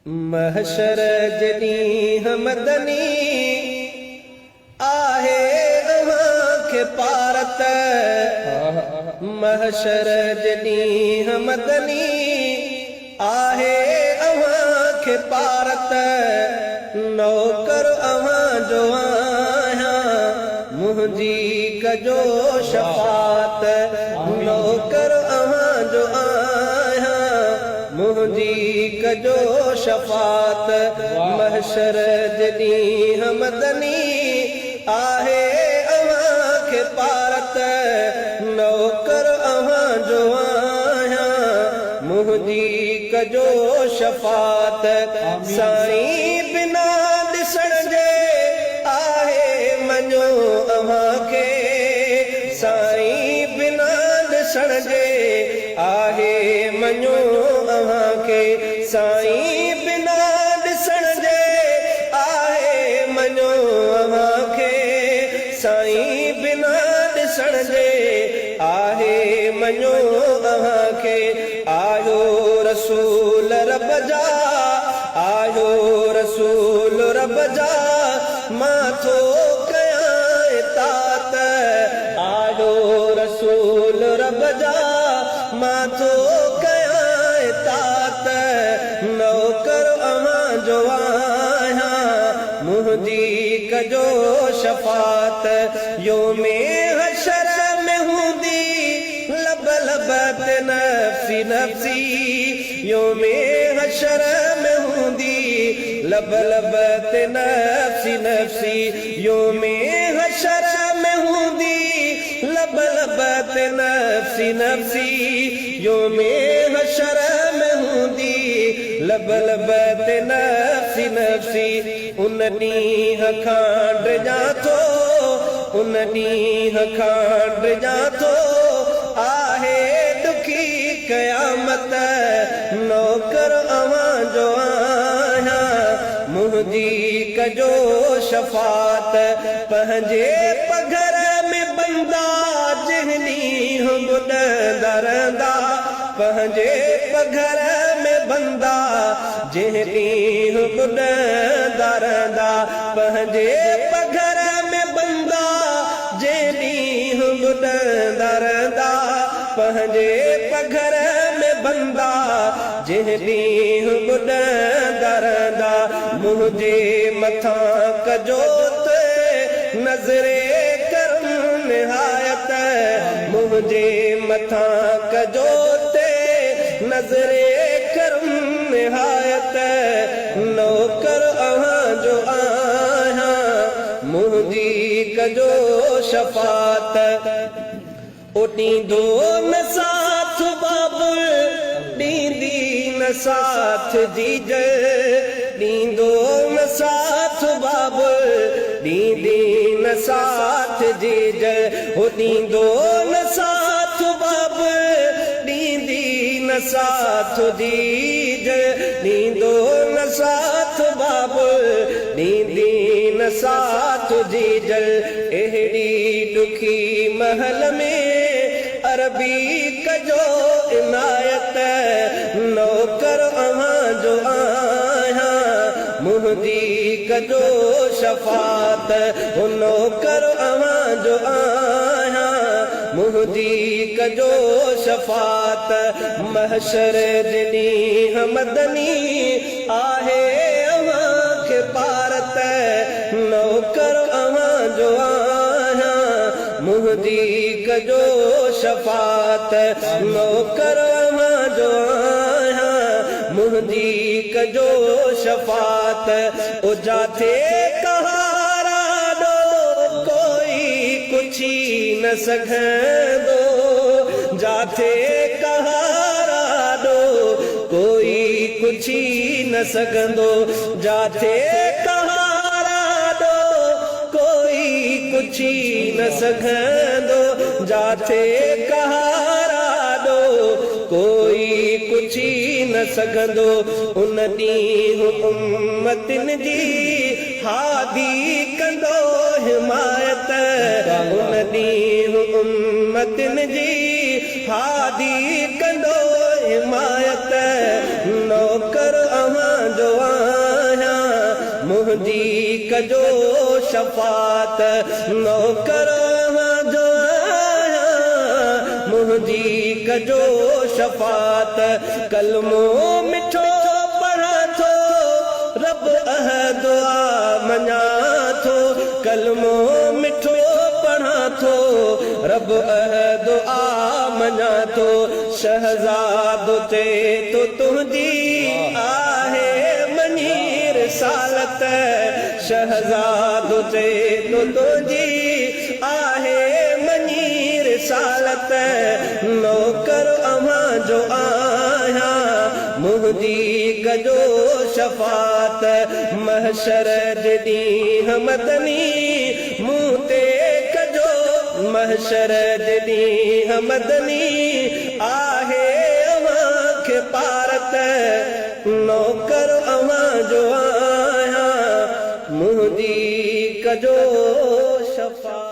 महशर जॾीं मदनी आहे अव्हां खे पारत। महशर जॾीं मदनी आहे अव्हां खे पारत। नौकर अव्हां जो आहियां मुंहिंजी कजो शफ़ात। नौकर अव्हां जो आहियां मुंहिंजी कजो शफ़ात। महशर जॾीं मदनी आहे अव्हां खे पारत। नौकर अव्हां जो आहियां मुंहिंजी कजो शफ़ात। साईं बिना ॾिसण जे आहे मञो अव्हां खे। साईं बिना ॾिसण जे आहे मञो अव्हां खे। साईं बिना ॾिसण जे आहे मञो अव्हां खे। साईं बिना ॾिसण जे आहे मञो अव्हां खे। आयो रसूल रब जा, आयो रसूल रब जा, मां थो कयां इताअत। आयो रसूल रब जा, मां थो कयां इताअत। नौकर अव्हां जो आहियां मुंहिंजी कजो शफ़ात। योमे हशर में हूंदी लब लब ते नफ़्सी नफ़्सी। योमे हशर में हूंदी लब लब ते नफ़्सी नफ़्सी। योमे हशर में हूंदी लब लब ते नफ़्सी नफ़्सी। योमे हशर में हूंदी लब लब ते नफ़्सी नफ़्सी। उन ॾींहं खां डिॼां थो, उन ॾींहं खां डिॼां थो, आहे ॾुखी क़यामत। नौकर अव्हां जो आहियां मुंहिंजी कजो शफ़ात। पंहिंजे पघर में बंदा जंहिं ॾींहुं ॿुॾंदा रहंदा। पंहिंजे पघर में बंदा जंहिं ॾींहुं ॿुॾंदा रहंदा। पंहिंजे पघर में बंदा जंहिं ॾींहुं ॿुॾंदा रहंदा। पंहिंजे पघर में बंदा जंहिं ॾींहुं ॿुॾंदा रहंदा। मुंहिंजे मथां कजो त नज़रे करम निहायत। मुंहिंजे मथां कजो त नज़रे करम निहायत। नौकर अव्हां जो आहियां मुंहिंजी कजो शफ़ात। ओ ॾींदो न साथ बाबुल, ॾींदी न साथ जीज। ॾींदो न साथ बाबुल, ॾींदी न साथ जीज। ओ ॾींदो न साथ बाबुल, ॾींदी न साथ जीज। ॾींदो न साथ बाबुल, ॾींदी न साथ जीज। अहिड़ी ॾुखी महल में अरबी कजो इनायत। नौकर अव्हां जो आहियां मुंहिंजी कजो शफ़ात। नौकर अव्हां जो आहियां मुंहिंजी कजो शफ़ात। महशर जॾीं मदनी आहे अव्हां खे पारत। नौकर अव्हां जो आहियां मुंहिंजी कजो शफ़ात। नौकर अव्हां जो आहियां मुंहिंजी कजो शफ़ात। ओ जाथे कहारा ॾो कोई पुछी न सघंदो। जाथे कहारा ॾो कोई पुछी न सघंदो। जाथे कहारा ॾो कोई पुछी न सघंदो। जाथे कहारा ॾो कोई पुछी न सघंदो। उन ॾींहुं उम्मतिन जी हादी कंदो हिमायत। उन ॾींहुं उम्मतिन जी हादी कंदो हिमायत। नौकर अव्हां जो आहियां मुंहिंजी कजो शफ़ात नौकर जो आहियां मुंहिंजी कजो शफ़ात कलमो मिठो पढ़ां थो रब दुआ मञां थो कलमो मिठो पढ़ां थो रब दुआ मञां थो शहज़ादो चए तो तुंहिंजी आहे मञी रिसालत शहज़ादो चए तो तुंहिंजी आहे मञी रिसालत नौकर अव्हां जो आहियां मुंहिंजी कजो शफ़ात महशर जे ॾींहुं मदनी मूं ते कजो महशर जे ॾींहुं मदनी आहे अव्हां खे पारत नौकर अव्हां जो आहियां मुंहिंजी कजो शफ़ात